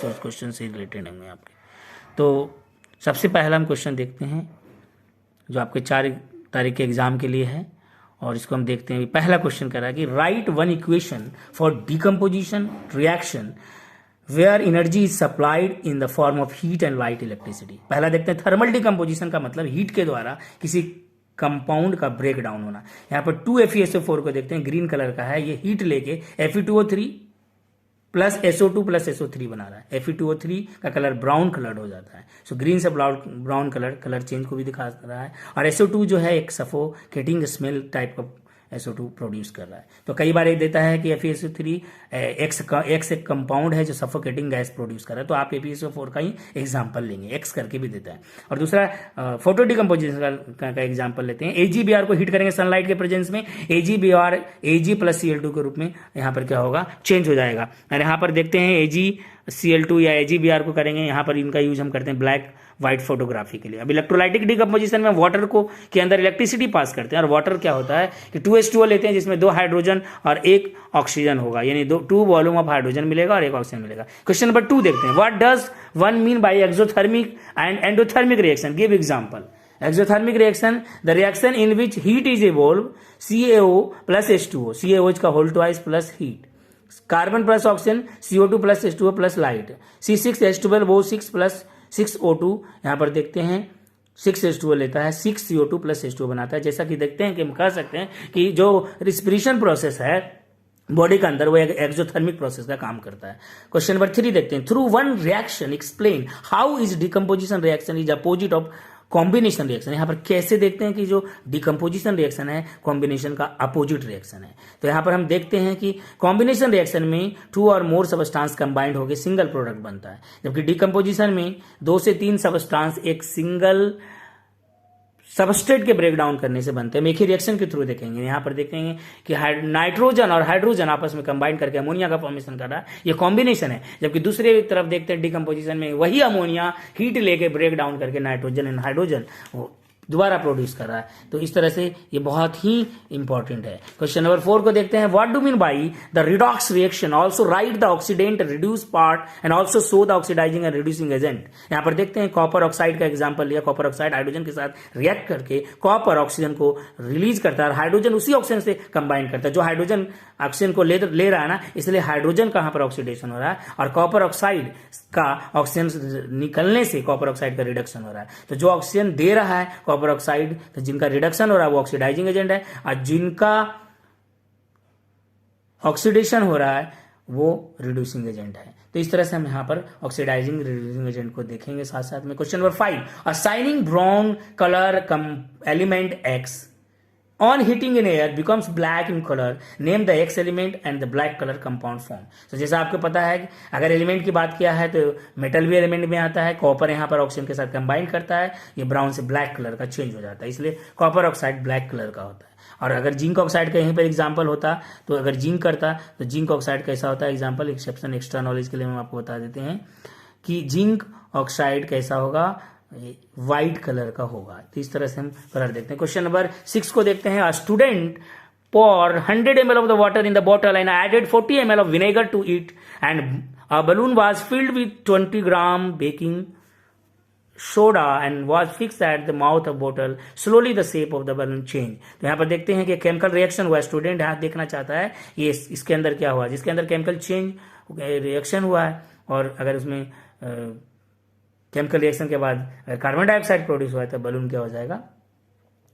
Question से related होंगे आपके। तो सबसे पहला हम क्वेश्चन देखते हैं जो आपके 4 तारीख के एग्जाम के लिए है, और इसको हम देखते हैं। पहला क्वेश्चन कह रहा है कि write one equation for decomposition reaction where energy is supplied in the form of heat and light electricity. पहला देखते हैं थर्मल डिकम्पोजिशन का मतलब हीट के द्वारा किसी कंपाउंड का ब्रेक डाउन होना। यहाँ पर 2FeSO4 को देखते हैं, ग्रीन कलर का है, ये हीट लेके Fe2O3 plus SO2 plus SO3 बना रहा है। Fe2O3 का कलर ब्राउन कलर हो जाता है, सो ग्रीन से ब्राउन कलर चेंज को भी दिखा रहा है। और SO2 जो है एक सफोकेटिंग स्मेल टाइप का SO2 प्रोड्यूस कर रहा है। तो कई बार ये देता है कि FeSO3 एक्स एक कंपाउंड है जो सफोकेटिंग गैस प्रोड्यूस कर रहा है, तो आप FeSO4 का ही एग्जाम्पल लेंगे, एक्स करके भी देता है। और दूसरा फोटो डिकम्पोजिशन का एग्जाम्पल लेते हैं। AgBr को हीट करेंगे सनलाइट के प्रेजेंस में, AgBr Ag प्लस Cl2 के रूप में यहाँ पर क्या होगा, चेंज हो जाएगा। और यहाँ पर देखते हैं AgCl2 या AgBr को करेंगे, यहाँ पर इनका यूज हम करते हैं ब्लैक व्हाइट फोटोग्राफी के लिए। अब इलेक्ट्रोलाइटिक डिकम्पोजिशन में वाटर को के अंदर इलेक्ट्रिसिटी पास करते हैं, और वाटर क्या होता है कि 2H2O लेते हैं जिसमें 2 हाइड्रोजन और 1 ऑक्सीजन होगा, यानी 2 वॉल्यूम ऑफ हाइड्रोजन मिलेगा और 1 ऑक्सीजन मिलेगा। क्वेश्चन नंबर 2 देखते हैं। What does one mean by exothermic and endothermic reaction, give example. Exothermic reaction, the reaction in which heat is evolve CaO plus H2O, CaOH का whole twice plus heat, carbon plus oxygen CO2 plus H2O plus light, C6H12O6 plus 6O2। यहाँ पर देखते हैं 6H2O लेता है, 6CO2 plus H2O बनाता है। जैसा कि देखते हैं कि हम कह सकते हैं कि जो रिस्पिरेशन प्रोसेस है बॉडी के अंदर वो एक एक्सोथर्मिक प्रोसेस का काम करता है। क्वेश्चन नंबर 3 देखते हैं। Through one reaction explain how is decomposition reaction is opposite of combination reaction. यहाँ पर कैसे देखते हैं कि जो डिकम्पोजिशन रिएक्शन है कॉम्बिनेशन का अपोजिट रिएक्शन है। तो यहाँ पर हम देखते हैं कि कॉम्बिनेशन रिएक्शन में 2 और मोर सबस्टांस कंबाइंड होकर सिंगल प्रोडक्ट बनता है, जबकि डिकम्पोजिशन में 2 से 3 सबस्टांस एक सिंगल सबस्ट्रेट के ब्रेक डाउन करने से बनते हैं। हम एक ही रिएक्शन के थ्रू देखेंगे। यहाँ पर देखेंगे कि नाइट्रोजन और हाइड्रोजन आपस में कंबाइन करके अमोनिया का फॉर्मेशन कर रहा है, ये कॉम्बिनेशन है। जबकि दूसरे तरफ देखते हैं डिकम्पोजिशन में वही अमोनिया हीट लेके ब्रेक डाउन करके नाइट्रोजन एंड हाइड्रोजन दोबारा प्रोड्यूस कर रहा है। तो इस तरह से ये बहुत ही इंपॉर्टेंट है। क्वेश्चन नंबर 4 को देखते हैं। What do mean by the redox reaction, also write the oxidant reduce part and also show the oxidising and reducing agent. यहाँ पर देखते हैं कॉपर ऑक्साइड का एग्जाम्पल लिया। कॉपर ऑक्साइड हाइड्रोजन के साथ रिएक्ट करके कॉपर ऑक्सीजन को रिलीज करता है, और हाइड्रोजन उसी ऑक्सीजन से कंबाइन करता है। जो हाइड्रोजन ऑक्सीजन को ले रहा है ना, इसलिए हाइड्रोजन का यहाँ पर ऑक्सीडेशन हो रहा है, और कॉपर ऑक्साइड का ऑक्सीजन निकलने से कॉपर ऑक्साइड का रिडक्शन हो रहा है। तो जो ऑक्सीजन दे रहा है कॉपर ऑक्साइड, तो जिनका रिडक्शन हो रहा है वो ऑक्सीडाइजिंग एजेंट है, और जिनका ऑक्सीडेशन हो रहा है वो रिड्यूसिंग एजेंट है। तो इस तरह से हम यहाँ पर ऑक्सीडाइजिंग रिड्यूसिंग एजेंट को देखेंगे साथ साथ में। Question number 5, a shining brown colour element X on heating in air becomes black in color, name the X element and the black color compound form। तो जैसा आपको पता है कि अगर एलिमेंट की बात किया है तो मेटल भी एलिमेंट में आता है। कॉपर यहाँ पर ऑक्सीजन के साथ कंबाइन करता है, ये ब्राउन से ब्लैक कलर का चेंज हो जाता है, इसलिए कॉपर ऑक्साइड ब्लैक कलर का होता है। और अगर जिंक ऑक्साइड का यहीं पर एग्जाम्पल होता, तो अगर जिंक करता तो जिंक ऑक्साइड कैसा होता है, एग्जाम्पल एक्सेप्शन एक्स्ट्रा नॉलेज के लिए हम आपको बता देते हैं कि जिंक ऑक्साइड कैसा होगा, व्हाइट कलर का होगा। तो इस तरह से हम कलर देखते हैं। क्वेश्चन नंबर 6 को देखते हैं। Student pour 100 ml of the water in the bottle and added 40 ml of vinegar to it, and a balloon was filled with 20 gram baking soda and was fixed at the mouth of bottle. Slowly the shape of the balloon changed। तो यहाँ पर देखते हैं कि chemical reaction हुआ। Student यहाँ देखना चाहता है ये इसके अंदर क्या हुआ, जिसके अंदर केमिकल चेंज रिएक्शन हुआ है, और अगर उसमें केमिकल रिएक्शन के बाद अगर कार्बन डाइऑक्साइड प्रोड्यूस हुआ है तो बलून क्या हो जाएगा,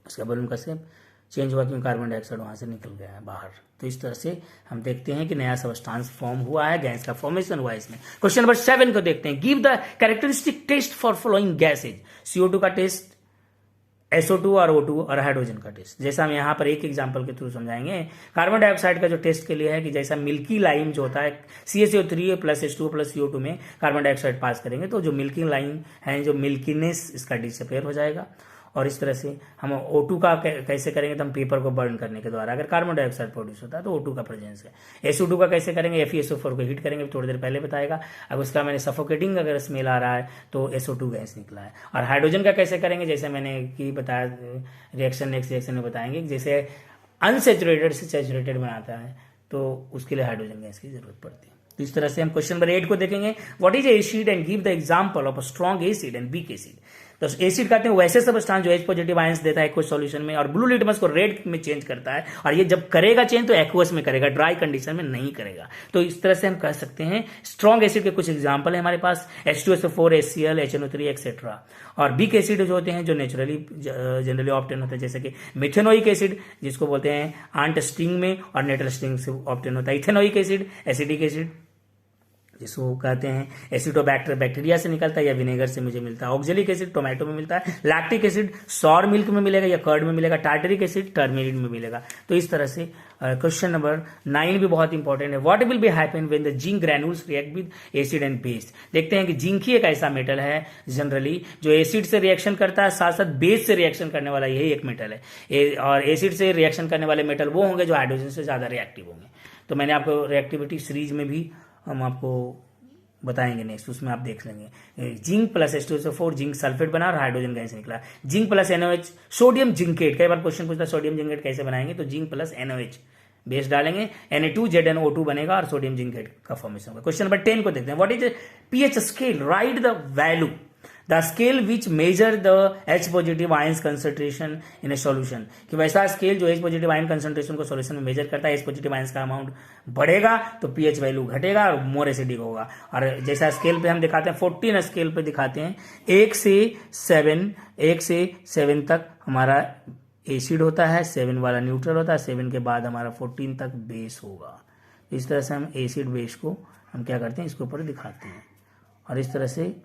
उसका बलून का शेप चेंज हुआ क्योंकि कार्बन डाइऑक्साइड वहां से निकल गया है बाहर। तो इस तरह से हम देखते हैं कि नया सबस्टांस फॉर्म हुआ है, गैस का फॉर्मेशन हुआ है इसमें। क्वेश्चन नंबर 7 को देखते हैं। Give the characteristic test for following gases, CO2 का टेस्ट, SO2 और O2 और हाइड्रोजन का टेस्ट। जैसा हम यहाँ पर एक एग्जांपल के थ्रू समझाएंगे। कार्बन डाइऑक्साइड का जो टेस्ट के लिए है कि जैसा मिल्की लाइन जो होता है CaCO3 plus H2O plus CO2 में कार्बन डाइऑक्साइड पास करेंगे तो जो मिल्की लाइन है, जो मिल्कीनेस इसका डिसअपेयर हो जाएगा। और इस तरह से हम O2 का कैसे करेंगे, तो हम पेपर को बर्न करने के द्वारा। अगर कार्बन डाइऑक्साइड प्रोड्यूस होता है तो O2 का प्रेजेंस है। SO2 का कैसे करेंगे, FeSO4 को हीट करेंगे, थोड़ी देर पहले बताएगा। अब उसका मैंने सफोकेटिंग अगर स्मेल आ रहा है तो SO2 गैस निकला है। और हाइड्रोजन का कैसे करेंगे, जैसे मैंने की बताया रिएक्शन नेक्स्ट रिएक्शन में बताएंगे, जैसे अनसेचुरेटेड से सैचुरेटेड बनाता है तो उसके लिए हाइड्रोजन गैस की जरूरत पड़ती है। तो इस तरह से हम क्वेश्चन नंबर 8 को देखेंगे। What is acid and give the example of a strong acid and weak acid. तो एसिड कहते हैं वैसे सब्सटेंस जो H पॉजिटिव आयंस देता है एक्वस सॉल्यूशन में, और ब्लू लिटमस को रेड में चेंज करता है, और ये जब करेगा चेंज तो एक्वस में करेगा, ड्राई कंडीशन में नहीं करेगा। तो इस तरह से हम कह सकते हैं स्ट्रॉन्ग एसिड के कुछ एग्जांपल है हमारे पास, H2SO4, HCl, HNO3 एक्सेट्रा। और वीक एसिड जो होते हैं जो नेचुरली जनरली ऑप्टेन होते हैं, जैसे कि मिथेनोइक एसिड जिसको बोलते हैं आंट स्टिंग में और नेटल स्टिंग से ऑप्टेन होता है, इथेनोइक एसिड, एसिडिक एसिड जिसको कहते हैं एसिडोबैक्टर बैक्टीरिया से निकलता है या विनेगर से मुझे मिलता है, ऑक्जेलिक एसिड टोमेटो में मिलता है, लैक्टिक एसिड सॉर मिल्क में मिलेगा या कर्ड में मिलेगा, टार्टरिक एसिड टर्मेरिन में मिलेगा। तो इस तरह से क्वेश्चन नंबर 9 भी बहुत इंपॉर्टेंट है। What will be happen when the zinc granules react with acid and base. देखते हैं कि जिंक ही एक ऐसा मेटल है जनरली जो एसिड से रिएक्शन करता है, साथ साथ बेस से रिएक्शन करने वाला यही एक मेटल है। और एसिड से रिएक्शन करने वाले मेटल वो होंगे जो हाइड्रोजन से ज्यादा रिएक्टिव होंगे। तो मैंने आपको रिएक्टिविटी सीरीज में भी हम आपको बताएंगे नेक्स्ट, उसमें आप देख लेंगे। Zinc plus H2SO4 zinc sulphate बना और हाइड्रोजन गैस निकला। Zinc plus NaOH sodium zincate, कई बार क्वेश्चन पूछता है सोडियम जिंकेट कैसे बनाएंगे, तो जिंक प्लस NaOH बेस डालेंगे, Na2ZnO2 बनेगा और सोडियम जिंकेट का फॉर्मेशन होगा। क्वेश्चन नंबर 10 को देखते हैं। What is pH scale, right the value the scale which measure the H positive ions concentration in A solution. कि वैसा स्केल जो H पॉजिटिव आयन कंसंट्रेशन को सॉल्यूशन में मेजर करता है, H पॉजिटिव आयंस का अमाउंट बढ़ेगा तो pH वैल्यू घटेगा और मोर एसिडिक होगा। और जैसा स्केल पे हम दिखाते हैं 14 स्केल पे दिखाते हैं 1 से 7 तक हमारा एसिड होता है, 7 वाला न्यूट्रल होता है, 7 के बाद हमारा 14 तक बेस होगा। इस तरह से हम एसिड बेस को हम क्या करते हैं इसके ऊपर दिखाते हैं, और इस तरह से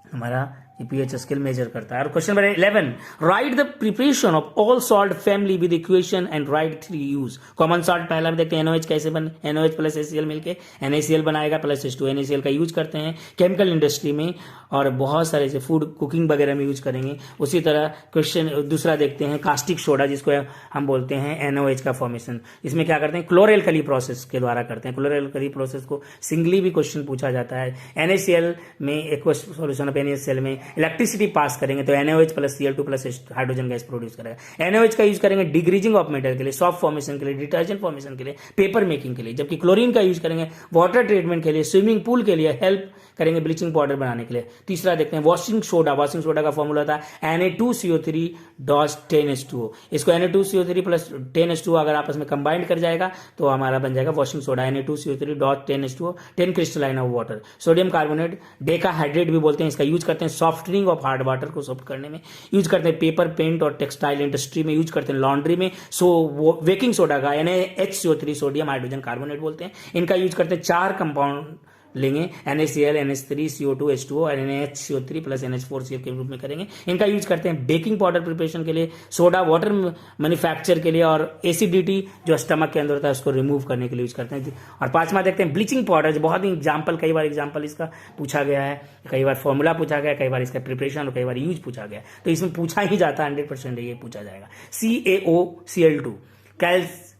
हमारा pH स्केल मेजर करता है। और question number 11, right the preparation of all salt family with equation and right 3 use. Common salt पहला देखते हैं NaOH कैसे बन, NaOH प्लस HCl मिलके NaCl बनाएगा प्लस H2NaCl का यूज करते हैं केमिकल इंडस्ट्री में और बहुत सारे जैसे फूड कुकिंग वगैरह में यूज करेंगे। उसी तरह क्वेश्चन दूसरा देखते हैं कास्टिक सोडा जिसको हम बोलते हैं NaOH का फॉर्मेशन। इसमें क्या करते हैं क्लोरेल्कली प्रोसेस के द्वारा करते हैं। क्लोरेल्कली प्रोसेस को सिंगली भी क्वेश्चन पूछा जाता है। NaCl में एक्वस सॉल्यूशन ऑफ NaCl में इलेक्ट्रिसिटी पास करेंगे तो NaOH plus Cl2 plus hydrogen gas produce करेगा। NaOH का यूज करेंगे डिग्रीजिंग ऑफ मेटल के लिए, सॉफ्ट फॉर्मेशन के लिए, डिटर्जेंट फॉर्मेशन के लिए, पेपर मेकिंग के लिए, जबकि क्लोरीन का यूज करेंगे वाटर ट्रीटमेंट के लिए, स्विमिंग पूल के लिए, हेल्प करेंगे ब्लीचिंग पाउडर बनाने के लिए। तीसरा देखते हैं वॉशिंग सोडा। वॉशिंग सोडा का फॉर्मूला होता है Na2CO3 10H2O। इसको Na2CO3 प्लस 10H2O अगर आपस में कंबाइंड कर जाएगा तो हमारा बन जाएगा washing soda Na2CO3 10H2O, 10 crystalline of water. Sodium carbonate decahydrate भी बोलते हैं, इसका यूज करते हैं सॉफ्टनिंग ऑफ हार्ड वाटर को सॉफ्ट करने में, यूज करते हैं पेपर पेंट और टेक्सटाइल इंडस्ट्री में, यूज करते हैं लॉन्ड्री में। वो बेकिंग सोडा का NaHCO3 सोडियम हाइड्रोजन कार्बोनेट बोलते हैं, इनका यूज करते हैं 4 कंपाउंड लेंगे NaCl, NH3, CO2, H2O और NaHCO3 प्लस NH4Cl के रूप में करेंगे। इनका यूज करते हैं बेकिंग पाउडर प्रिपरेशन के लिए, सोडा वाटर मैन्युफैक्चर के लिए और एसिडिटी जो स्टमक के अंदर होता है उसको रिमूव करने के लिए यूज करते हैं। और पांचवा देखते हैं ब्लीचिंग पाउडर, जो बहुत ही एग्जाम्पल कई बार एग्जाम्पल इसका पूछा गया है, कई बार फॉर्मूला पूछा गया, कई बार इसका प्रिपरेशन और कई बार यूज पूछा गया, तो इसमें पूछा ही जाता है 100% ये पूछा जाएगा। CaOCl2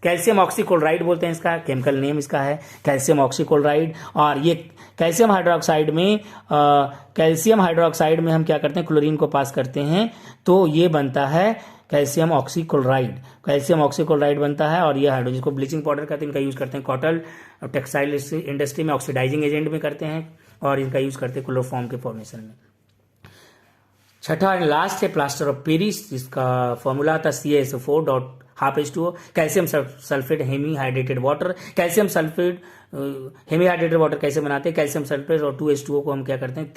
कैल्शियम ऑक्सीक्लोराइड बोलते हैं, इसका केमिकल नेम इसका है कैल्शियम ऑक्सीक्लोराइड। और ये कैल्शियम हाइड्रोक्साइड में हम क्या करते हैं क्लोरीन को पास करते हैं तो ये बनता है कैल्शियम ऑक्सीक्लोराइड। कैल्शियम ऑक्सीक्लोराइड बनता है और ये हाइड्रोजन को ब्लीचिंग पाउडर कहते हैं, इनका यूज करते हैं कॉटन टेक्सटाइल इंडस्ट्री में, ऑक्सीडाइजिंग एजेंट में करते हैं और इनका यूज करते हैं क्लोरोफॉर्म के फॉर्मेशन में। छठा एंड लास्ट है प्लास्टर ऑफ पेरिस, जिसका फॉर्मूला था CaSO4.12H2O। Calcium sulphate hemi hydrated water. Calcium sulphate hemi hydrated water कैसे बनाते हैं, कैल्शियम सल्फेट और 2H2O को हम क्या करते हैं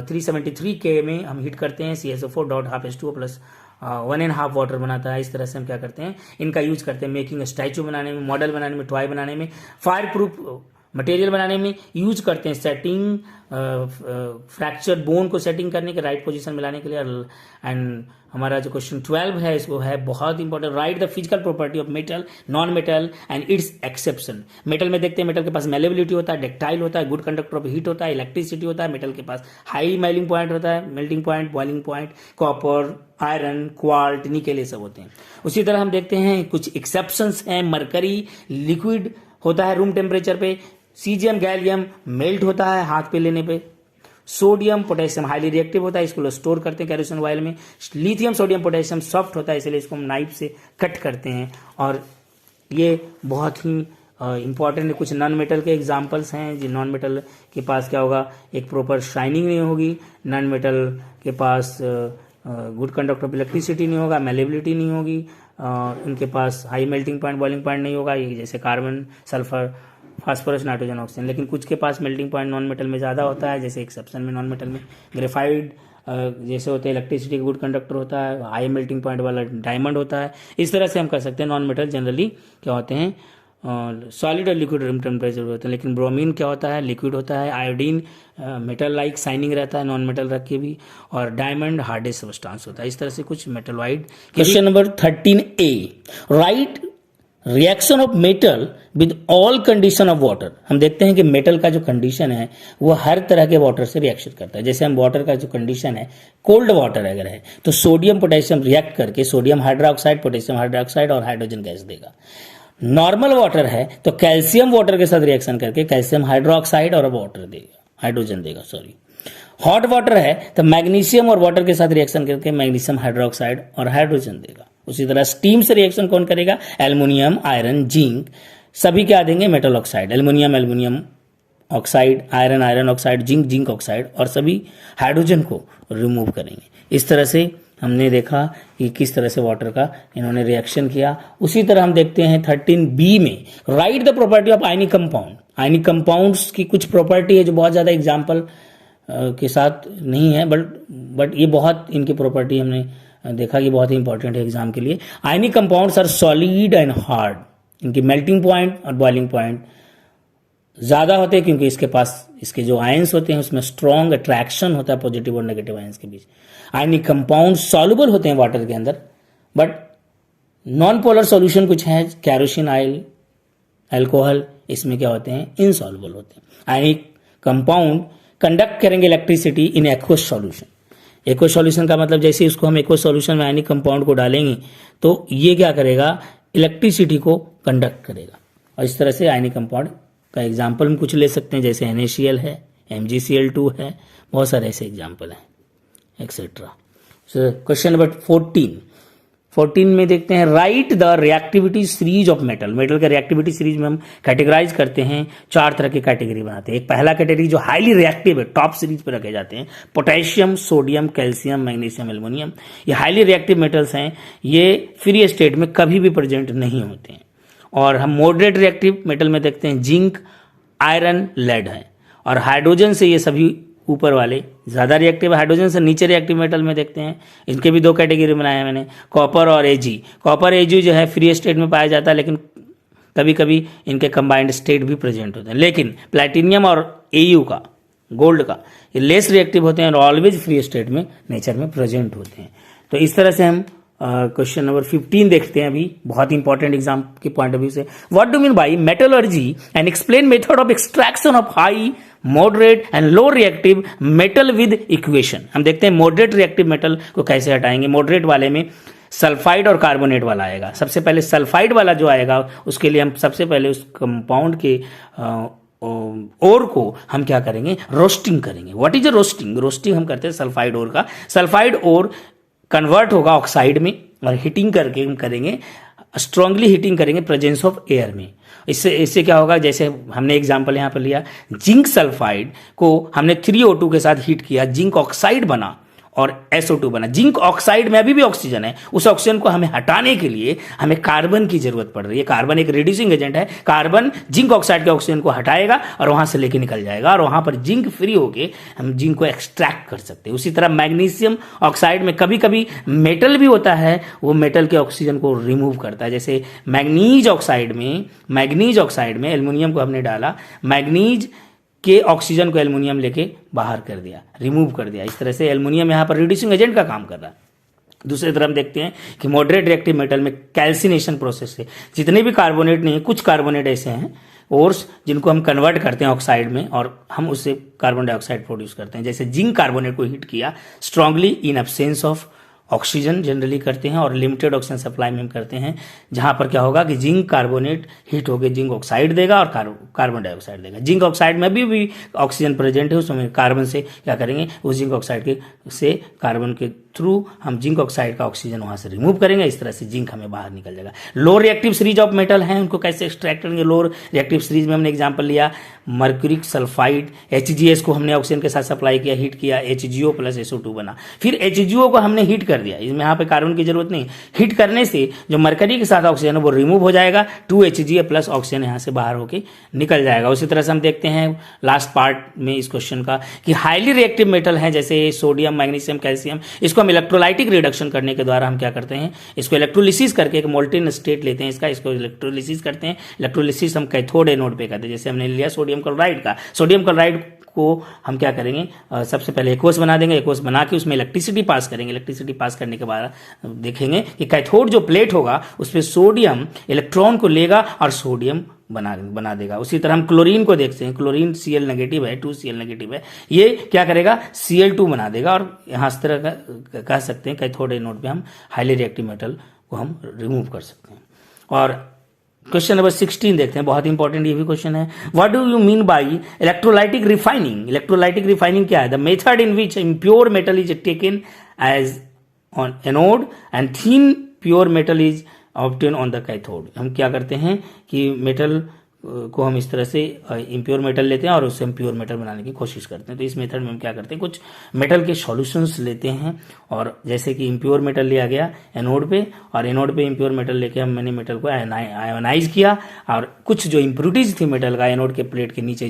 373K में हम हीट करते हैं, CaSO4.12H2O प्लस 1.5 वाटर बनाता है। इस तरह से हम क्या करते हैं इनका यूज करते हैं मेकिंग स्टैचू बनाने में, मॉडल बनाने में, टॉय बनाने में, फायर प्रूफ मटेरियल बनाने में यूज करते हैं, सेटिंग फ्रैक्चर बोन को सेटिंग करने के राइट पोजीशन में लाने के लिए। एंड हमारा जो क्वेश्चन 12 है इसको है बहुत important, right the physical property of metal, non metal and it's exception. Metal में देखते हैं मेटल के पास मेलेबिलिटी होता है, डेक्टाइल होता है, गुड कंडक्टर ऑफ हीट होता है, इलेक्ट्रिसिटी होता है, मेटल के पास हाई मेल्टिंग पॉइंट होता है, melting point, boiling point, copper, iron, quartz, nickel, ये सब होते हैं। उसी तरह हम देखते हैं कुछ एक्सेप्शंस हैं, मरकरी लिक्विड होता है रूम टेम्परेचर पे, सीजियम गैलियम मेल्ट होता है हाथ पे लेने पे, सोडियम पोटेशियम हाईली रिएक्टिव होता है, इसको स्टोर करते हैं केरोसिन ऑयल में, लिथियम सोडियम पोटेशियम सॉफ्ट होता है इसलिए इसको हम नाइफ से कट करते हैं और ये बहुत ही इंपॉर्टेंट कुछ नॉन मेटल के एग्जांपल्स हैं। जो नॉन मेटल के पास क्या होगा, एक प्रॉपर शाइनिंग नहीं होगी, नॉन मेटल के पास गुड कंडक्टर ऑफ इलेक्ट्रिसिटी नहीं होगा, मेलेबिलिटी नहीं होगी, इनके पास high melting point, boiling point नहीं होगा, ये जैसे carbon, sulphur, phosphorus, nitrogen, oxygen. लेकिन कुछ के पास मेल्टिंग पॉइंट नॉन मेटल में ज़्यादा होता है, जैसे एक्सेप्शन में नॉन मेटल में ग्रेफाइट जैसे होते हैं, इलेक्ट्रिसिटी का गुड कंडक्टर होता है, हाई मेल्टिंग पॉइंट वाला डायमंड होता है। इस तरह से हम कर सकते हैं। नॉन मेटल जनरली क्या होते हैं, सॉलिड और लिक्विड रूम टेम्परेचर होते हैं। लेकिन ब्रोमीन क्या होता है, लिक्विड होता है। आयोडीन मेटल लाइक शाइनिंग रहता है नॉन मेटल रख के भी, और डायमंड हार्डेस्ट सब्सटेंस होता है। इस तरह से कुछ metalloid. Question number 13A, right reaction of metal with all condition of water. हम देखते हैं कि मेटल का जो कंडीशन है वो हर तरह के वाटर से रिएक्शन करता है। जैसे हम वाटर का जो कंडीशन है, कोल्ड वाटर अगर है तो सोडियम पोटेशियम रिएक्ट करके सोडियम हाइड्रोक्साइड, पोटेशियम हाइड्रोक्साइड और हाइड्रोजन गैस देगा। नॉर्मल वाटर है तो कैल्शियम वाटर के साथ रिएक्शन करके कैल्शियम हाइड्रोक्साइड और वाटर देगा, हाइड्रोजन देगा, सॉरी। हॉट वाटर है तो मैग्नीशियम और वाटर के साथ रिएक्शन करके मैग्नीशियम हाइड्रोक्साइड और हाइड्रोजन देगा। उसी तरह स्टीम से रिएक्शन कौन करेगा, एल्युमिनियम, आयरन, जिंक, सभी क्या देंगे, metal oxide, aluminium, aluminium oxide, iron, iron oxide, zinc, zinc oxide, और सभी हाइड्रोजन को रिमूव करेंगे। इस तरह से हमने देखा कि किस तरह से वाटर का इन्होंने रिएक्शन किया। उसी तरह हम देखते हैं 13B में, right the property of ionic compound. Ionic compounds की कुछ प्रॉपर्टी है जो बहुत ज़्यादा एग्जाम्पल के साथ नहीं है, बट ये बहुत इनकी प्रॉपर्टी हमने देखा कि बहुत ही इंपॉर्टेंट है एग्जाम के लिए। Ionic compounds are solid and hard. इनकी मेल्टिंग पॉइंट और बॉइलिंग पॉइंट ज़्यादा होते हैं क्योंकि इसके पास इसके जो आयंस होते हैं उसमें स्ट्रॉन्ग अट्रैक्शन होता है पॉजिटिव और नेगेटिव आयंस के बीच। आयनिक कंपाउंड सॉल्युबल होते हैं वाटर के अंदर, बट नॉन पोलर सॉल्यूशन कुछ है, कैरोसिन ऑयल, अल्कोहल, इसमें क्या होते हैं, इनसॉल्युबल होते हैं। आयनिक कंपाउंड कंडक्ट करेंगे electricity in aqueous solution. Aqueous solution का मतलब जैसे उसको हम एक्वस सॉल्यूशन में आयनिक कंपाउंड को डालेंगे तो ये क्या करेगा, इलेक्ट्रिसिटी को कंडक्ट करेगा। और इस तरह से आयनिक कंपाउंड का एग्जाम्पल हम कुछ ले सकते हैं, जैसे NaCl है, MgCl2 है, बहुत सारे ऐसे एग्जाम्पल हैं, एक्सेट्रा। क्वेश्चन नंबर 14 में देखते हैं, write the reactivity series of metal. Metal का रिएक्टिविटी सीरीज में हम कैटेगराइज करते हैं, 4 तरह की कैटेगरी बनाते हैं। एक पहला कैटेगरी जो हाईली रिएक्टिव है, टॉप सीरीज पर रखे जाते हैं, potassium, sodium, calcium, magnesium, aluminium. ये हाईली रिएक्टिव मेटल्स हैं, ये फ्री स्टेट में कभी भी प्रेजेंट नहीं होते हैं। और हम मॉडरेट रिएक्टिव मेटल में देखते हैं जिंक, आयरन, लेड है। और हाइड्रोजन से ये सभी ऊपर वाले ज़्यादा रिएक्टिव, हाइड्रोजन से नीचे रिएक्टिव मेटल में देखते हैं। इनके भी 2 कैटेगरी बनाए हैं मैंने, कॉपर और Ag। कॉपर Ag जो है फ्री स्टेट में पाया जाता है, लेकिन कभी कभी इनके कंबाइंड स्टेट भी प्रेजेंट होते हैं। लेकिन प्लैटिनियम और Au का, गोल्ड का, ये लेस रिएक्टिव होते हैं और ऑलवेज फ्री स्टेट में नेचर में प्रेजेंट होते हैं। तो इस तरह से हम क्वेश्चन नंबर 15 देखते हैं अभी, बहुत इंपॉर्टेंट एग्जाम के पॉइंट ऑफ व्यू से। What do mean bye metallurgy and explain method of extraction of high, moderate and low reactive metal with equation. हम देखते हैं मॉडरेट रिएक्टिव मेटल को कैसे हटाएंगे। मॉडरेट वाले में सल्फाइड और कार्बोनेट वाला आएगा। सबसे पहले सल्फाइड वाला जो आएगा उसके लिए हम सबसे पहले उस कंपाउंड के ओर को हम क्या करेंगे, रोस्टिंग करेंगे। What is a roasting? Roasting हम करते हैं सल्फाइड ओर का। सल्फाइड ओर कन्वर्ट होगा ऑक्साइड में और हीटिंग करके हम करेंगे, स्ट्रांगली हीटिंग करेंगे प्रेजेंस ऑफ एयर में। इससे क्या होगा, जैसे हमने एग्जांपल यहाँ पर लिया, जिंक सल्फाइड को हमने 3O2 के साथ हीट किया, जिंक ऑक्साइड बना और SO2 बना। जिंक ऑक्साइड में अभी भी ऑक्सीजन है, उस ऑक्सीजन को हमें हटाने के लिए हमें कार्बन की जरूरत पड़ रही है। कार्बन एक रिड्यूसिंग एजेंट है। कार्बन जिंक ऑक्साइड के ऑक्सीजन को हटाएगा और वहां से लेके निकल जाएगा, और वहां पर जिंक फ्री होके हम जिंक को एक्सट्रैक्ट कर सकते हैं। उसी तरह मैग्नीशियम ऑक्साइड में कभी कभी मेटल भी होता है, वो मेटल के ऑक्सीजन को रिमूव करता है। जैसे मैग्नीज ऑक्साइड में एल्युमिनियम को हमने डाला, मैग्नीज के ऑक्सीजन को एल्युमिनियम लेके बाहर कर दिया, रिमूव कर दिया। इस तरह से एल्युमिनियम यहाँ पर रिड्यूसिंग एजेंट का काम कर रहा है। दूसरी तरफ हम देखते हैं कि मॉडरेट रिएक्टिव मेटल में कैल्सिनेशन प्रोसेस से जितने भी कार्बोनेट नहीं, कुछ कार्बोनेट ऐसे हैं ओर्स जिनको हम कन्वर्ट करते हैं ऑक्साइड में और हम उससे कार्बन डाइऑक्साइड प्रोड्यूस करते हैं। जैसे जिंक कार्बोनेट को हीट किया strongly in absence of oxygen generally करते हैं, और लिमिटेड ऑक्सीजन सप्लाई में हम करते हैं, जहां पर क्या होगा कि जिंक कार्बोनेट हीट होकर जिंक ऑक्साइड देगा और कार्बन डाइऑक्साइड देगा। जिंक ऑक्साइड में भी ऑक्सीजन प्रेजेंट है, उसमें कार्बन से क्या करेंगे, उस जिंक ऑक्साइड के से कार्बन के थ्रू हम जिंक ऑक्साइड का ऑक्सीजन वहां से रिमूव करेंगे, इस तरह से जिंक हमें बाहर निकल जाएगा। Low reactive series of metal हैं, उनको कैसे एक्सट्रैक्ट करेंगे? लो रिएक्टिव सीरीज में हमने एग्जांपल लिया मर्क्यूरिक सल्फाइड, HGS को हमने ऑक्सीजन के साथ सप्लाई किया, हीट किया, HGO प्लस SO2 बना। फिर HGO को हमने हीट कर दिया, इसमें यहाँ पे कार्बन की जरूरत नहीं, हीट करने से जो मरकरी के साथ ऑक्सीजन है वो रिमूव हो जाएगा, 2HGA प्लस ऑक्सीजन यहाँ से बाहर होके निकल जाएगा। उसी तरह से हम देखते हैं लास्ट पार्ट में इस क्वेश्चन का कि हाईली रिएक्टिव मेटल है जैसे सोडियम, मैग्नीशियम, कैल्शियम, इसको हम इलेक्ट्रोलाइटिक रिडक्शन करने के द्वारा हम क्या करते हैं, इसको इलेक्ट्रोलिसिस करके एक मोल्टेन स्टेट लेते हैं इसका, इसको इलेक्ट्रोलिसिस करते हैं। इलेक्ट्रोलिसिस हम कैथोड एनोड पे करते हैं, जैसे हमने लिया सोडियम क्लोराइड का। सोडियम क्लोराइड को हम क्या करेंगे, सबसे पहले एक्वस बना देंगे, एक्वस बना के उसमें इलेक्ट्रिसिटी पास करेंगे। इलेक्ट्रिसिटी पास करने के बाद देखेंगे कि कैथोड जो प्लेट होगा उस पर सोडियम इलेक्ट्रॉन को लेगा और सोडियम बना देगा। उसी तरह हम क्लोरीन को देखते हैं, क्लोरीन Cl नेगेटिव है, 2Cl नेगेटिव है, ये क्या करेगा, Cl2 बना देगा। और यहाँ इस तरह का कह सकते हैं कैथोड एनोड पे हम हाईली रिएक्टिव मेटल को हम रिमूव कर सकते हैं। और क्वेश्चन नंबर 16 देखते हैं, बहुत इंपॉर्टेंट ये भी क्वेश्चन है। What do you mean by electrolytic refining? Electrolytic refining क्या है? The method in which impure metal is taken as on anode and then pure metal is obtain on the cathode. हम क्या करते हैं कि मेटल को हम इस तरह से इम्प्योर मेटल लेते हैं और उससे हम प्योर मेटल बनाने की कोशिश करते हैं। तो इस मेथड में हम क्या करते हैं, कुछ मेटल के सॉल्यूशंस लेते हैं, और जैसे कि इम्प्योर मेटल लिया गया एनोड पे, और एनोड पे इम्प्योर मेटल लेके मैंने मेटल को आयोनाइज किया, और कुछ जो इम्प्योरिटीज थी मेटल का एनोड के प्लेट के नीचे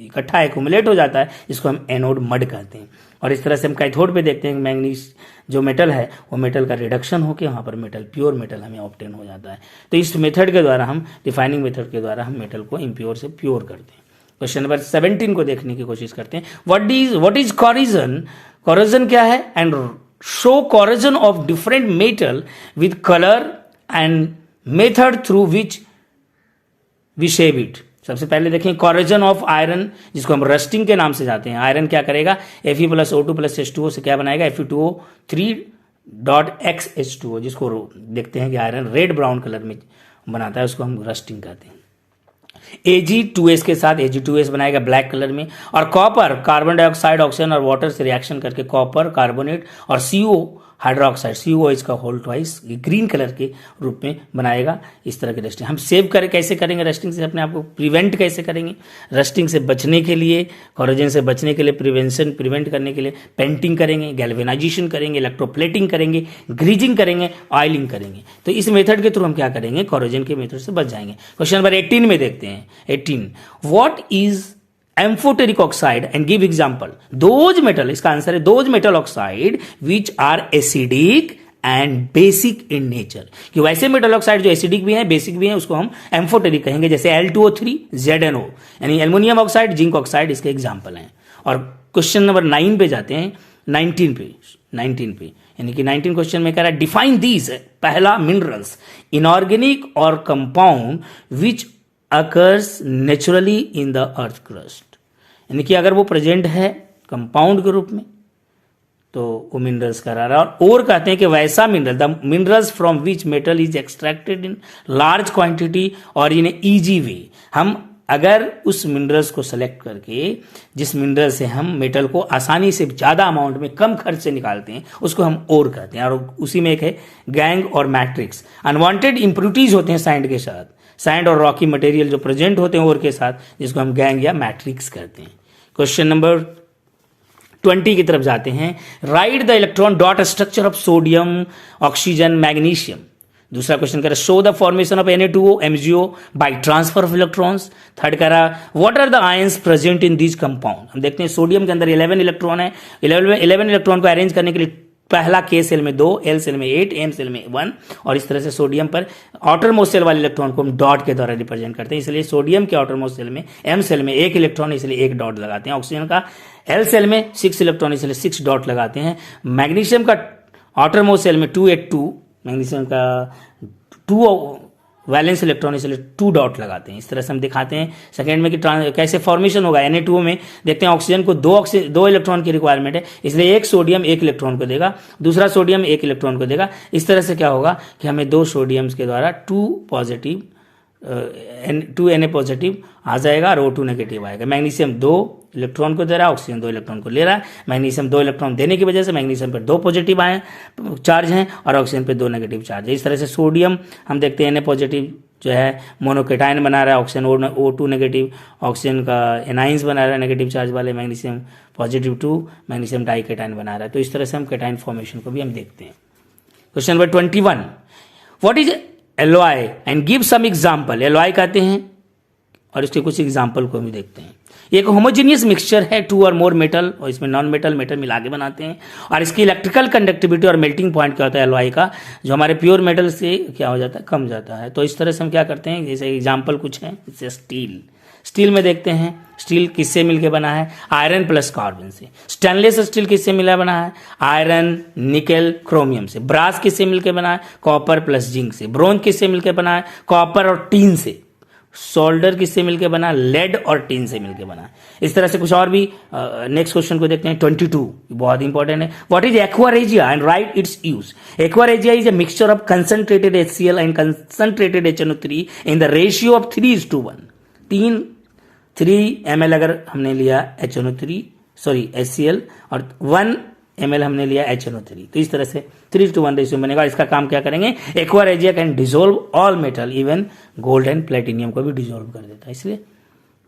इकट्ठा एक्यूमुलेट हो जाता है, इसको हम एनोड मड कहते हैं। और इस तरह से हम कैथोड पे देखते हैं कि मैग्नीज जो मेटल है वो मेटल का रिडक्शन होकर वहाँ पर मेटल प्योर मेटल हमें ऑब्टेन हो जाता है। तो इस मेथड के द्वारा हम रिफाइनिंग मेथड के द्वारा हम मेटल को इम्प्योर से प्योर करते हैं। क्वेश्चन नंबर 17 को देखने की कोशिश करते हैं। What is corrosion? कोरोजन क्या है? And show corrosion of different metal with colour and method through which we save it. सबसे पहले देखें कोरोजन ऑफ आयरन, जिसको हम रस्टिंग के नाम से जाते हैं। आयरन क्या करेगा, Fe plus O2 plus H2O से क्या बनाएगा, Fe2O3.XH2O, जिसको देखते हैं कि आयरन रेड ब्राउन कलर में बनाता है, उसको हम रस्टिंग कहते हैं। Ag2S के साथ Ag2S बनाएगा ब्लैक कलर में। और कॉपर, कार्बन डाइऑक्साइड, ऑक्सीजन और वाटर से रिएक्शन करके कॉपर, कार्बोनेट और CO हाइड्रोक्साइड, COH का होल ट्वाइस ग्रीन कलर के रूप में बनाएगा। इस तरह के रस्टिंग हम सेव करें, कैसे करेंगे रस्टिंग से अपने आप को प्रिवेंट कैसे करेंगे? रस्टिंग से बचने के लिए, कोरोजन से बचने के लिए, प्रिवेंट करने के लिए पेंटिंग करेंगे, गैल्वेनाइजेशन करेंगे, इलेक्ट्रोप्लेटिंग करेंगे, ग्रीजिंग करेंगे, ऑयलिंग करेंगे। तो इस मेथड के थ्रू हम क्या करेंगे, कोरोजन के मेथड से बच जाएंगे। क्वेश्चन नंबर 18 में देखते हैं। 18 what is amphoteric oxide and give example. Those metal, इसका आंसर है those metal oxide which are acidic and basic in nature। कि वैसे मेटल ऑक्साइड जो एसिडिक भी हैं, बेसिक भी हैं, उसको हम एम्फोटेरिक कहेंगे, जैसे Al2O3 ZnO, यानी एल्युमिनियम ऑक्साइड, जिंक ऑक्साइड इसके एग्जाम्पल हैं। और क्वेश्चन नंबर 9 पे जाते हैं, 19 पे, यानी कि 19 क्वेश्चन में कह रहा है डिफाइन दीज। पहला मिनरल्स, इनऑर्गेनिक और compound which occurs naturally in the earth crust, यानी कि अगर वो प्रेजेंट है कंपाउंड के रूप में तो वो मिनरल्स करा रहा है। और कहते हैं कि वैसा mineral, the minerals from which metal is extracted in large quantity और इन ईजी वे। हम अगर उस मिनरल्स को सेलेक्ट करके, जिस मिनरल से हम मेटल को आसानी से ज़्यादा अमाउंट में कम खर्च से निकालते हैं, उसको हम ओर कहते हैं। और उसी में एक है गैंग और मैट्रिक्स। अनवांटेड इंप्योरिटीज होते हैं सैंड के साथ, सैंड और रॉकी मटेरियल जो प्रेजेंट होते हैं ओर के साथ, जिसको हम गैंग या मैट्रिक्स कहते हैं। क्वेश्चन नंबर 20 की तरफ जाते हैं। Write the electron dot structure of sodium, oxygen, magnesium. दूसरा क्वेश्चन करा show the formation of Na2O MgO by transfer of electrons. Third करा what are the ions present in this compound. हम देखते हैं सोडियम के अंदर 11 इलेक्ट्रॉन है। 11 electron को अरेंज करने के लिए पहला K सेल में 2, L सेल में 8, M सेल में 1, और इस तरह से सोडियम पर आउटर मोस्ट सेल वाले इलेक्ट्रॉन को हम डॉट के द्वारा रिप्रेजेंट करते हैं। इसलिए सोडियम के आउटर मोस्ट सेल में M सेल में 1 इलेक्ट्रॉन, इसलिए 1 डॉट लगाते हैं। ऑक्सीजन का L सेल में 6 इलेक्ट्रॉन, इसलिए 6 डॉट लगाते हैं। मैग्नीशियम का आउटर मोस्ट सेल में 282, मैग्नीशियम का 2 वैलेंस इलेक्ट्रॉन, इसलिए 2 डॉट लगाते हैं। इस तरह से हम दिखाते हैं सेकेंड में कि कैसे फॉर्मेशन होगा। Na2O में देखते हैं ऑक्सीजन को 2 इलेक्ट्रॉन की रिक्वायरमेंट है, इसलिए एक सोडियम 1 इलेक्ट्रॉन को देगा, दूसरा सोडियम 1 इलेक्ट्रॉन को देगा। इस तरह से क्या होगा कि हमें 2 सोडियम्स के द्वारा 2 पॉजिटिव 2 Na पॉजिटिव आ जाएगा और O2 नेगेटिव आएगा। मैग्नीशियम 2 इलेक्ट्रॉन को दे रहा है, ऑक्सीजन 2 इलेक्ट्रॉन को ले रहा है। मैग्नीशियम 2 इलेक्ट्रॉन देने की वजह से मैग्नीशियम पर 2 पॉजिटिव आए चार्ज हैं और ऑक्सीजन पे 2 नेगेटिव चार्ज है। इस तरह से सोडियम हम देखते हैं Na पॉजिटिव जो है मोनोकेटाइन बना रहा है, ऑक्सीजन O2 नेगेटिव, ऑक्सीजन का एनाइंस बना रहा है नेगेटिव चार्ज वाले, मैग्नीशियम पॉजिटिव 2 मैग्नीशियम डाइकेटाइन बना रहा है। तो इस तरह से हम केटाइन फॉर्मेशन को भी हम देखते हैं। Question number 21, what is alloy and give some example. Alloy कहते हैं और इसके कुछ एग्जांपल को हम देखते हैं। एक होमोजेनियस मिक्सचर है 2 और मोर मेटल और इसमें नॉन मेटल मेटल मिला के बनाते हैं और इसकी इलेक्ट्रिकल कंडक्टिविटी और मेल्टिंग पॉइंट क्या होता है एलॉय का, जो हमारे प्योर मेटल से क्या हो जाता है, कम जाता है। तो इस तरह से हम क्या करते हैं, जैसे एग्जाम्पल कुछ है, जैसे स्टील में देखते हैं। स्टील किससे मिलकर बना है, आयरन प्लस कार्बन से। स्टेनलेस स्टील किससे मिला बना है, आयरन निकेल क्रोमियम से। ब्रास किससे मिलकर बना है, कॉपर प्लस जिंक से। ब्रोंज किससे मिलकर बना है, कॉपर और टीन से। सोल्डर किससे मिलकर बना, लेड और टीन से मिलकर बना है। इस तरह से कुछ और भी। नेक्स्ट क्वेश्चन को देखते हैं 22, बहुत इंपॉर्टेंट है। What is aqua regia and right it's use. Aqua regia is a mixture of concentrated HCl and concentrated HNO3 in the ratio of 3:1। 3 ml अगर हमने लिया HCl और 1 ml हमने लिया HNO3, तो इस तरह से 3:1 रेशियो बनेगा। इसका काम क्या करेंगे, aqua regia can dissolve all metal, even gold and platinum को भी डिसोल्व कर देता है, इसलिए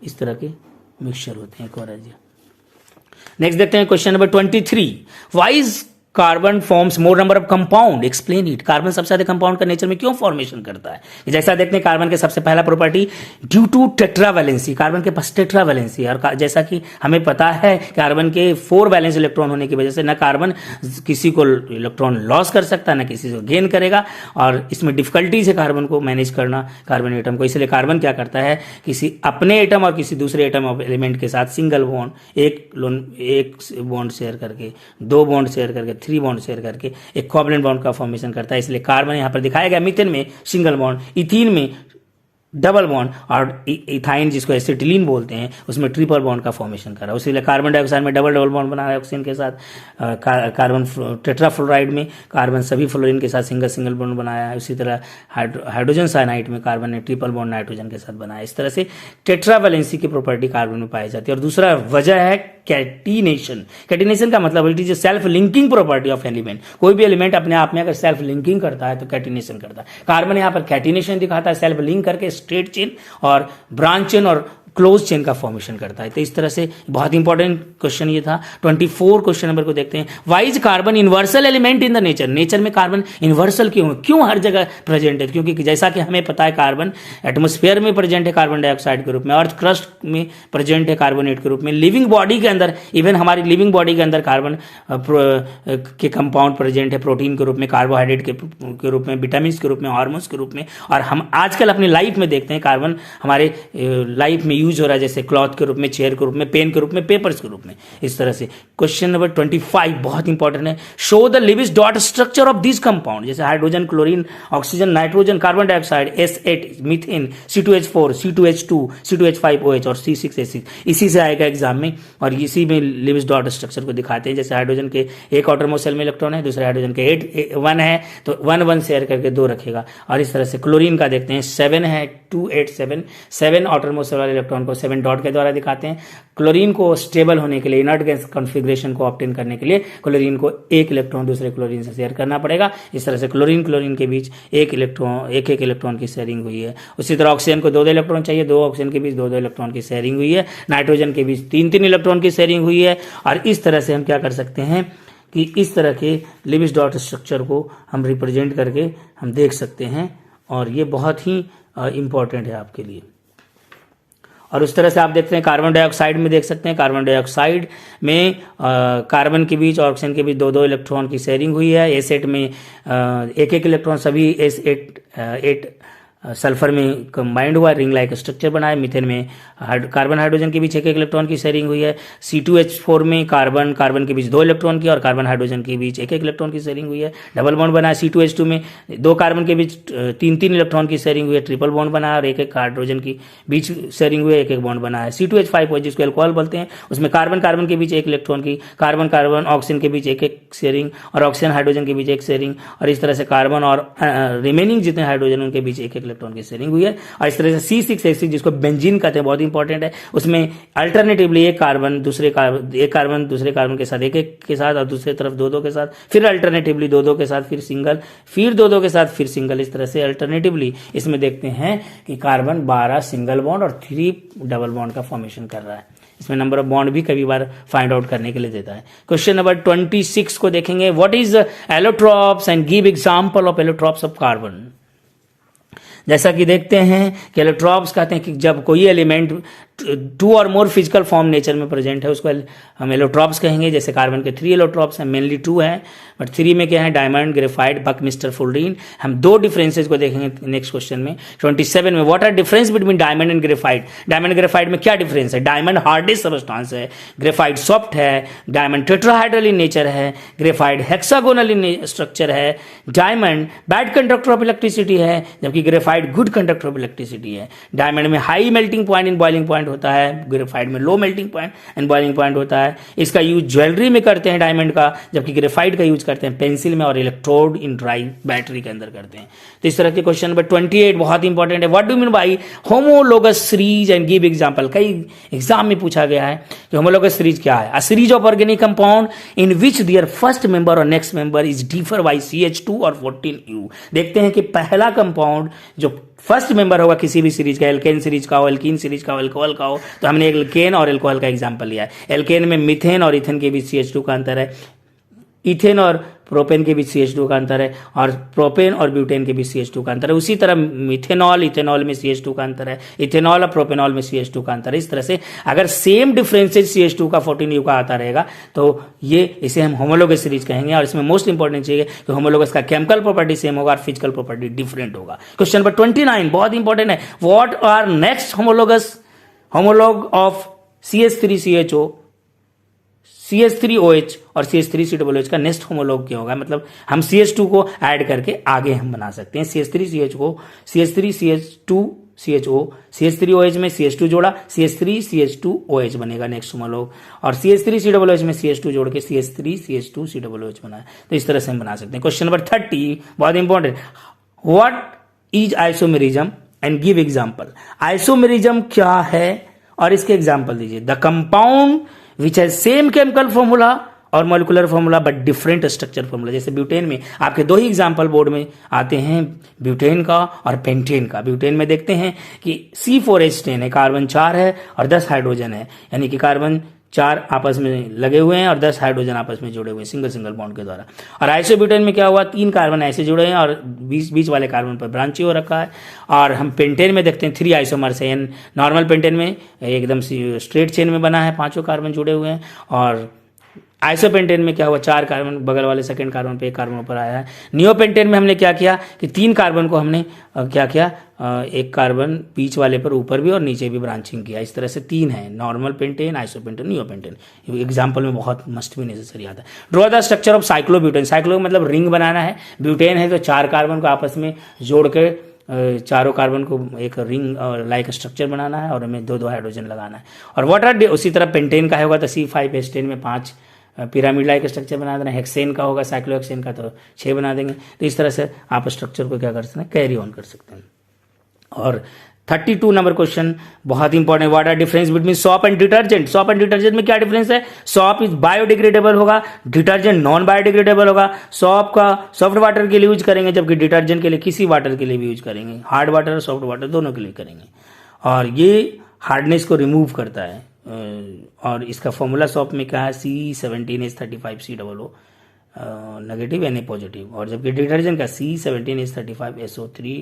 इस तरह के मिक्सचर होते हैं एक्वारेजिया। नेक्स्ट देखते हैं question number 23, why is carbon forms more number of compound, explain it. Carbon सबसे ज्यादा कंपाउंड का नेचर में क्यों फॉर्मेशन करता है। जैसा देखते हैं कार्बन के सबसे पहला property, due to tetravalency. Carbon के पास टेट्रावैलेंसी है और जैसा कि हमें पता है कार्बन के 4 वैलेंस इलेक्ट्रॉन होने की वजह से न कार्बन किसी को इलेक्ट्रॉन लॉस कर सकता, न किसी को गेन करेगा और इसमें डिफिकल्टीज है कार्बन को मैनेज करना, कार्बन एटम को। इसलिए कार्बन क्या करता है, किसी अपने एटम और किसी दूसरे एटम ऑफ एलिमेंट के साथ सिंगल बॉन्ड, एक बॉन्ड शेयर करके, 2 बॉन्ड शेयर करके, 3 बॉन्ड शेयर करके एक कोवलेंट बॉन्ड का फॉर्मेशन करता है। इसलिए कार्बन यहां पर दिखाया गया, मीथेन में सिंगल बॉन्ड, इथीन में डबल बॉन्ड और इथाइन जिसको एसिटिलीन बोलते हैं उसमें ट्रिपल बॉन्ड का फॉर्मेशन कर रहा है। उसी कार्बन डाइऑक्साइड में डबल बॉन्ड बना रहा है ऑक्सीजन के साथ। कार्बन टेट्राफ्लोराइड में कार्बन सभी फ्लोरीन के साथ सिंगल बॉन्ड बनाया है। उसी तरह हाइड्रोजन साइनाइड में कार्बन ने ट्रिपल बॉन्ड नाइट्रोजन के साथ बनाया। इस तरह से टेट्रावैलेंसी की प्रॉपर्टी कार्बन में पाई जाती है। और दूसरा वजह है कैटिनेशन। कैटिनेशन का मतलब it is self linking property of element. कोई भी एलिमेंट अपने आप में अगर सेल्फ लिंकिंग करता है तो कैटिनेशन करता है। कार्बन यहां पर कैटिनेशन दिखाता है, सेल्फ लिंक करके स्ट्रेट चेन और ब्रांच चेन और क्लोज चेन का फॉर्मेशन करता है। तो इस तरह से बहुत इंपॉर्टेंट क्वेश्चन ये था। 24 क्वेश्चन नंबर को देखते हैं, why is carbon universal element in the nature. Nature में कार्बन यूनिवर्सल क्यों हर जगह प्रेजेंट है, क्योंकि जैसा कि हमें पता है कार्बन एटमॉस्फेयर में प्रेजेंट है कार्बन डाइऑक्साइड के रूप में, अर्थ क्रस्ट में प्रेजेंट है कार्बोनेट के रूप में, लिविंग बॉडी के अंदर, इवन हमारी लिविंग बॉडी के अंदर कार्बन के कंपाउंड प्रेजेंट है प्रोटीन के रूप में, कार्बोहाइड्रेट के रूप में, विटामिन के रूप में, हार्मोन्स के रूप में। और हम आजकल अपनी लाइफ में देखते हैं कार्बन हमारे लाइफ में यूज हो रहा है, जैसे क्लॉथ के रूप में, चेयर के रूप में, पेन के रूप में, पेपर्स के रूप में। इस तरह से क्वेश्चन नंबर 25 बहुत इंपॉर्टेंट है, show the Lewis dot structure of this compound. जैसे hydrogen, chlorine, oxygen, nitrogen, carbon dioxide, S8, methane, C2H4, C2H2, C2H5OH और C6H6। इसी से आएगा एग्जाम में और इसी में लिविस डॉट स्ट्रक्चर को दिखाते हैं। जैसे हाइड्रोजन के एक आउटरमोस्ट शेल में इलेक्ट्रॉन है, दूसरे हाइड्रोजन के 1 है तो 1 शेयर करके 2 रखेगा। और इस तरह से क्लोरीन का देखते हैं 7 है, 2 8 7 आउटरमोस्ट शेल वाले इलेक्ट्रॉन को 7 डॉट के द्वारा दिखाते हैं। क्लोरीन को स्टेबल होने के लिए, इनर्ट गैस कॉन्फ़िगरेशन को ऑब्टेन करने के लिए क्लोरीन को एक इलेक्ट्रॉन दूसरे क्लोरीन से शेयर करना पड़ेगा। इस तरह से क्लोरीन के बीच एक इलेक्ट्रॉन की शेयरिंग हुई है। उसी तरह ऑक्सीजन को 2 इलेक्ट्रॉन चाहिए, 2 ऑक्सीजन के बीच 2 इलेक्ट्रॉन की शेयरिंग हुई है। नाइट्रोजन के बीच 3 इलेक्ट्रॉन की शेयरिंग हुई है। और इस तरह से हम क्या कर सकते हैं कि इस तरह के लिविस डॉट स्ट्रक्चर को हम रिप्रेजेंट करके हम देख सकते हैं और ये बहुत ही इंपॉर्टेंट है आपके लिए। और उस तरह से आप देखते हैं कार्बन डाइऑक्साइड में देख सकते हैं, कार्बन डाइऑक्साइड में कार्बन के बीच और ऑक्सीजन के बीच 2 इलेक्ट्रॉन की शेयरिंग हुई है। S8 में एक इलेक्ट्रॉन सभी S8 सल्फर में कंबाइंड हुआ, रिंग लाइक स्ट्रक्चर बनाया। मीथेन में कार्बन हाइड्रोजन के बीच एक इलेक्ट्रॉन की शेयरिंग हुई है। C2H4 में कार्बन के बीच 2 इलेक्ट्रॉन की और कार्बन हाइड्रोजन के बीच एक इलेक्ट्रॉन की शेयरिंग हुई है। डबल बॉन्ड बनाया। C2H2 में 2 कार्बन के बीच 3 इलेक्ट्रॉन की शेयरिंग हुई है। ट्रिपल बॉन्ड बनाया और एक हाइड्रोजन की बीच शेयरिंग हुई है, एक बॉन्ड बनाया। C2H5 जिसको अल्कोहल बोलते हैं, उसमें कार्बन के बीच 1 इलेक्ट्रॉन की, कार्बन ऑक्सीजन के बीच एक शेयरिंग और ऑक्सीजन हाइड्रोजन के बीच एक शेयरिंग। और इस तरह से कार्बन और रिमेनिंग जितने हाइड्रोजन उनके बीच एक इलेक्ट्रॉन की शेयरिंग हुई है। और इस तरह से C6H6 जिसको बेंजीन कहते हैं, बहुत इंपॉर्टेंट है, उसमें अल्टरनेटिवली एक कार्बन दूसरे कार्बन के साथ एक के साथ और दूसरी तरफ दो के साथ, फिर अल्टरनेटिवली दो के साथ, फिर सिंगल, फिर दो के साथ, फिर सिंगल, इस तरह से अल्टरनेटिवली इसमें देखते हैं कि कार्बन 12 सिंगल बॉन्ड और 3 डबल बॉन्ड का फॉर्मेशन कर रहा है। इसमें नंबर ऑफ बॉन्ड भी कभी बार फाइंड आउट करने के लिए देता है। क्वेश्चन नंबर 26 को देखेंगे, what is allotropes and give example of allotropes of carbon. जैसा कि देखते हैं कि एलोट्रॉप्स कहते हैं कि जब कोई एलिमेंट 2 और मोर फिजिकल फॉर्म नेचर में प्रेजेंट है उसको हम एलोट्रॉप्स कहेंगे। जैसे कार्बन के 3 एलोट्रॉप्स हैं, मेनली 2 हैं, बट 3 में क्या है, डायमंड, ग्रेफाइट, बक मिस्टर फुलरीन। हम 2 डिफरेंसेस को देखेंगे नेक्स्ट क्वेश्चन में। 27 में, what are difference between diamond and graphite. Diamond graphite में क्या डिफरेंस है? डायमंड हार्डेस्ट सबस्टांस है, ग्रेफाइट सॉफ्ट है, डायमंड टेट्राहाइड्रल इन नेचर है, ग्रेफाइट हेक्सागोनल इन स्ट्रक्चर है, diamond bad conductor of electricity है, जबकि graphite good conductor of electricity है। डायमंड में high melting point in boiling point होता है, ग्रेफाइट में low melting point and boiling point होता है। इसका यूज ज्वेलरी में करते हैं डायमंड का, जबकि ग्रेफाइट का यूज करते हैं पेंसिल में और इलेक्ट्रोड इन ड्राई बैटरी के अंदर करते हैं। तो इस तरह के क्वेश्चन नंबर 28 बहुत इंपॉर्टेंट है, what do mean by homologous series and give example. कई एग्जाम में पूछा गया है कि होमोलोगस सीरीज क्या है। A series of organic compound in which their first member और next member is differ by CH2 और 14U। देखते हैं कि पहला कंपाउंड जो फर्स्ट मेंबर होगा किसी भी सीरीज का, एल्केन सीरीज का हो, एल्कीन सीरीज का हो, अल्कोहल का हो, तो हमने एल्केन और अल्कोहल का एग्जांपल लिया है। एल्केन में मिथेन और इथेन के बीच CH2 का अंतर है, इथेन और प्रोपेन के बीच CH2 का अंतर है, और प्रोपेन और ब्यूटेन के बीच CH2 का अंतर है। उसी तरह मिथेनॉल इथेनॉल में CH2 का अंतर है, इथेनॉल और प्रोपेनॉल में CH2 का अंतर है। इस तरह से अगर सेम डिफरेंसेज CH2 का 14U का आता रहेगा तो ये इसे हम होमोलोगस सीरीज कहेंगे। और इसमें मोस्ट इंपॉर्टेंट चीज है कि होमोलोगस का केमिकल प्रॉपर्टी सेम होगा और फिजिकल प्रॉपर्टी डिफरेंट होगा। क्वेश्चन नंबर 29 बहुत इंपॉर्टेंट है, what are next homologue of CH3CHO, CH3OH और CH3COOH का नेक्स्ट होमोलॉग क्या होगा। मतलब हम CH2 को ऐड करके आगे हम बना सकते हैं। CH3CH को CH3CH2CHO, CH3OH में CH2 जोड़ा, CH3CH2OH बनेगा नेक्स्ट होमोलॉग, और CH3COOH में CH2 जोड़ के CH3CH2COOH बना है। तो इस तरह से हम बना सकते हैं। क्वेश्चन नंबर 30 बहुत important, what is isomerism and give example. Isomerism क्या है और इसके एग्जांपल दीजिए। The compound which has same chemical formula और molecular formula but different structure formula. जैसे ब्यूटेन में आपके 2 ही एग्जांपल बोर्ड में आते हैं, ब्यूटेन का और पेंटेन का। ब्यूटेन में देखते हैं कि C4H10 है, कार्बन 4 है और 10 हाइड्रोजन है, यानी कि कार्बन 4 आपस में लगे हुए हैं और 10 हाइड्रोजन आपस में जुड़े हुए हैं सिंगल बॉन्ड के द्वारा। और आइसोब्यूटेन में क्या हुआ, 3 कार्बन ऐसे जुड़े हैं और बीच वाले कार्बन पर ब्रांची हो रखा है। और हम पेंटेन में देखते हैं 3 आइसोमर्स हैं। नॉर्मल पेंटेन में एकदम स्ट्रेट चेन में बना है, 5 कार्बन जुड़े हुए हैं। और आइसोपेंटेन में क्या हुआ, 4 कार्बन बगल वाले सेकंड कार्बन पे 1 कार्बन ऊपर आया है। नियोपेंटेन में हमने क्या किया कि 3 कार्बन को हमने क्या किया, 1 कार्बन बीच वाले पर ऊपर भी और नीचे भी ब्रांचिंग किया। इस तरह से 3 है, normal pentane, isopentane, neopentane. Example में बहुत मस्ट भी नेसेसरी आता है। Draw the structure of cyclobutane. Cyclo मतलब रिंग बनाना है, ब्यूटेन है तो 4 कार्बन को आपस में जोड़ के चारों कार्बन को एक रिंग लाइक स्ट्रक्चर बनाना है और हमें 2 हाइड्रोजन लगाना है। और व्हाट आर, उसी तरह पेंटेन का होगा तो C5H10 में 5 पिरामिड लाइक स्ट्रक्चर बना देना। हेक्सेन का होगा, साइक्लोहेक्सेन का तो 6 बना देंगे। तो इस तरह से आप स्ट्रक्चर को क्या कर सकते हैं, कैरी ऑन कर सकते हैं। और 32 नंबर क्वेश्चन बहुत important, what are difference between soap and detergent. Soap and detergent में क्या डिफरेंस है, सॉप इज बायोडिग्रेडेबल होगा, डिटर्जेंट नॉन बायोडिग्रेडेबल होगा। सॉप का सॉफ्ट वाटर के लिए यूज करेंगे, जबकि डिटर्जेंट के लिए किसी वाटर के लिए भी यूज करेंगे, हार्ड वाटर और सॉफ्ट वाटर दोनों के लिए करेंगे। और ये हार्डनेस को रिमूव करता है। और इसका फॉर्मूला सॉप में क्या है, C17H35COO नेगेटिव Na पॉजिटिव, और जबकि डिटर्जेंट का C17H35SO3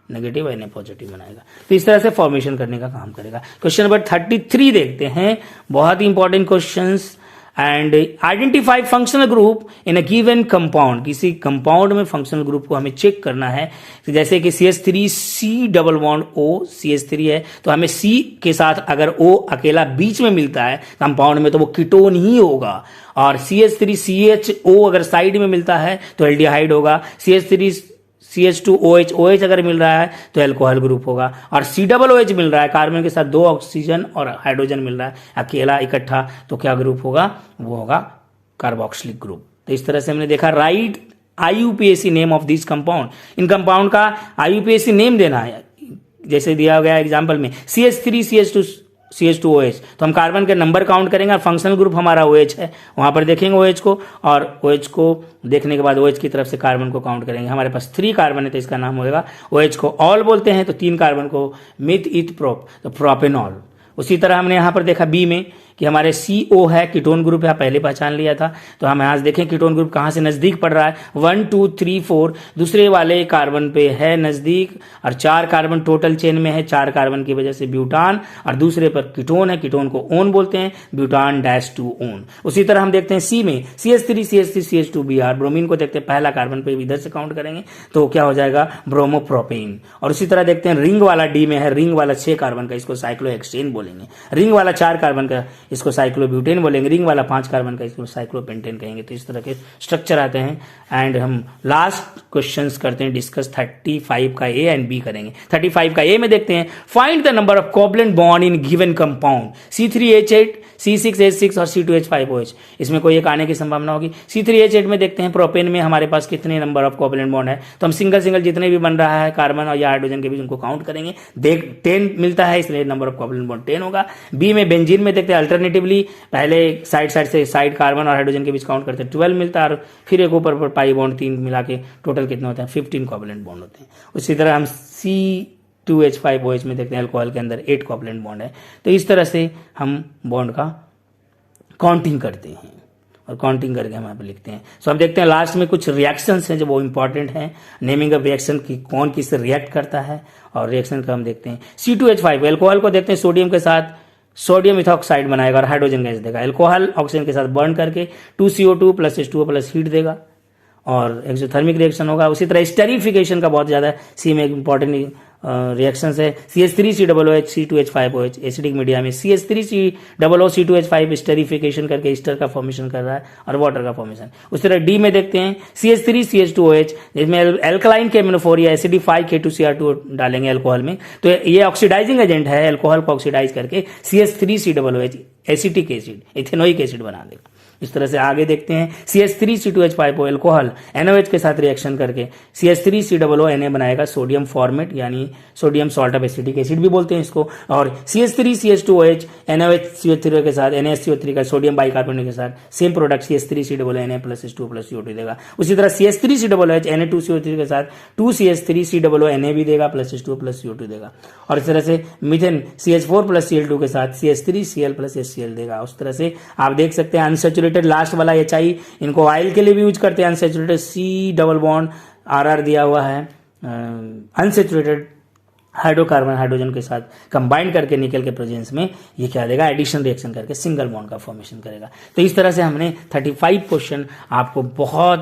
नेगेटिव Na पॉजिटिव बनाएगा। तो इस तरह से फॉर्मेशन करने का काम करेगा। क्वेश्चन नंबर 33 देखते हैं, बहुत ही important questions. And identify functional group in a given compound. किसी कंपाउंड में फंक्शनल ग्रुप को हमें चेक करना है। तो जैसे कि CH3C+O CH3 है तो हमें C के साथ अगर O अकेला बीच में मिलता है कंपाउंड में तो वो कीटोन ही होगा। और CH3CHO अगर साइड में मिलता है तो एल्डिहाइड होगा। CH2OH अगर मिल रहा है तो अल्कोहल ग्रुप होगा। और COOH मिल रहा है, कार्बन के साथ 2 ऑक्सीजन और हाइड्रोजन मिल रहा है अकेला इकट्ठा, तो क्या ग्रुप होगा, वो होगा कार्बोक्सिलिक ग्रुप। तो इस तरह से हमने देखा right IUPAC name of this compound. In compound का IUPAC नेम देना है। जैसे दिया गया एग्जाम्पल में CH3 CH2OH, तो हम कार्बन के नंबर काउंट करेंगे और फंक्शनल ग्रुप हमारा OH है, वहां पर देखेंगे OH को, और OH को देखने के बाद OH की तरफ से कार्बन को काउंट करेंगे। हमारे पास 3 कार्बन है तो इसका नाम होगा, OH को ऑल बोलते हैं, तो 3 कार्बन को मिथ इथ प्रोप, तो प्रोपेनॉल। उसी तरह हमने यहाँ पर देखा बी में कि हमारे CO है, कीटोन ग्रुप है, पहले पहचान लिया था। तो हम यहाँ से देखें कीटोन ग्रुप कहाँ से नज़दीक पड़ रहा है, 1 2 3 4 दूसरे वाले कार्बन पे है नज़दीक, और 4 कार्बन टोटल चेन में है, 4 कार्बन की वजह से ब्यूटान, और दूसरे पर कीटोन है, कीटोन को ओन बोलते हैं, ब्यूटान -2 ओन। उसी तरह हम देखते हैं सी में CH3 CH3 CH2Br, ब्रोमीन को देखते हैं पहला कार्बन पे इधर से काउंट करेंगे तो क्या हो जाएगा, ब्रोमोप्रोपेन। और उसी तरह देखते हैं रिंग वाला डी में है, रिंग वाला 6 कार्बन का, इसको साइक्लोहेक्सेन बोलेंगे। रिंग वाला 4 कार्बन का इसको साइक्लोब्यूटेन बोलेंगे। रिंग वाला 5 कार्बन का इसको साइक्लोपेंटेन कहेंगे। तो इस तरह के स्ट्रक्चर आते हैं। एंड हम लास्ट क्वेश्चंस करते हैं डिस्कस, 35 का ए एंड बी करेंगे। 35 का ए में देखते हैं, find the number of covalent bond in given compound C3H8 C6H6 और C2H5OH। इसमें कोई एक आने की संभावना होगी। C3H8 में देखते हैं प्रोपेन में हमारे पास कितने नंबर ऑफ कोवलेंट बॉन्ड है, तो हम सिंगल सिंगल जितने भी बन रहा है कार्बन और या हाइड्रोजन के बीच उनको काउंट करेंगे। देख 10 मिलता है, इसलिए नंबर ऑफ कोवलेंट बॉन्ड 10 होगा। बी में बेंजीन में देखते हैं अल्टरनेटिवली, पहले साइड से साइड कार्बन और हाइड्रोजन के बीच काउंट करते हैं, 12 मिलता है, और फिर एक ऊपर पर पाई बॉन्ड 3 मिला के टोटल कितने होते हैं, 15 कोवलेंट बॉन्ड होते हैं। उसी तरह हम C2H5OH में देखते हैं अल्कोहल के अंदर 8 कोवलेंट बॉन्ड है। तो इस तरह से हम बॉन्ड का काउंटिंग करते हैं और काउंटिंग करके हम यहाँ पे लिखते हैं। सो हम देखते हैं लास्ट में कुछ रिएक्शंस हैं जो वो इंपॉर्टेंट हैं, नेमिंग ऑफ रिएक्शन की कौन किससे रिएक्ट करता है, और रिएक्शन का हम देखते हैं। C2H5 अल्कोहल को देखते हैं सोडियम के साथ सोडियम इथॉक्साइड बनाएगा और हाइड्रोजन गैस देगा। अल्कोहल ऑक्सीजन के साथ बर्न करके 2CO2 + H2O + हीट देगा और एक्सोथर्मिक रिएक्शन होगा। उसी तरह स्टेरिफिकेशन का बहुत ज़्यादा सी में इंपॉर्टेंट रिएक्शन है। CH3COOH C2H5OH एसिडिक मीडिया में CH3COO C2H5 स्टेरिफिकेशन करके ईस्टर का फॉर्मेशन कर रहा है और वाटर का फॉर्मेशन। उस तरह डी में देखते हैं CH3CH2OH, जिसमें एल्कलाइन केमिनोफोर या एसिडिफाई K2Cr2 डालेंगे अल्कोहल में, तो ये ऑक्सीडाइजिंग एजेंट है, अल्कोहल को ऑक्सीडाइज करके CH3COOH acetic acid ethanoic acid बना देगा। इस तरह से आगे देखते हैं CH3C2H5O अल्कोहल NaOH के साथ रिएक्शन करके CH3COO Na बनाएगा सोडियम फॉर्मेट, यानी sodium salt of acetic acid भी बोलते हैं इसको। और CH3CH2OH NaOH CH3 के साथ NaSCO3 का सोडियम बाइकार्बोनेट के साथ same product CH3COO Na + H2O + CO2 देगा। उसी तरह CH3COOH Na2CO3 के साथ 2CH3COO Na भी देगा + H2O + CO2 देगा। और इस तरह से मीथेन CH4 + Cl2 के साथ CH3Cl + HCl देगा। उस तरह से आप देख सकते हैं अनसैचुरेटेड लास्ट वाला HI, इनको ऑयल के लिए भी यूज करते हैं। Unsaturated C double bond RR दिया हुआ है, अनसैचुरेटेड हाइड्रोकार्बन हाइड्रोजन के साथ कंबाइंड करके निकल के प्रेजेंस में ये क्या देगा, एडिशन रिएक्शन करके सिंगल बॉन्ड का फॉर्मेशन करेगा। तो इस तरह से हमने 35 क्वेश्चन आपको बहुत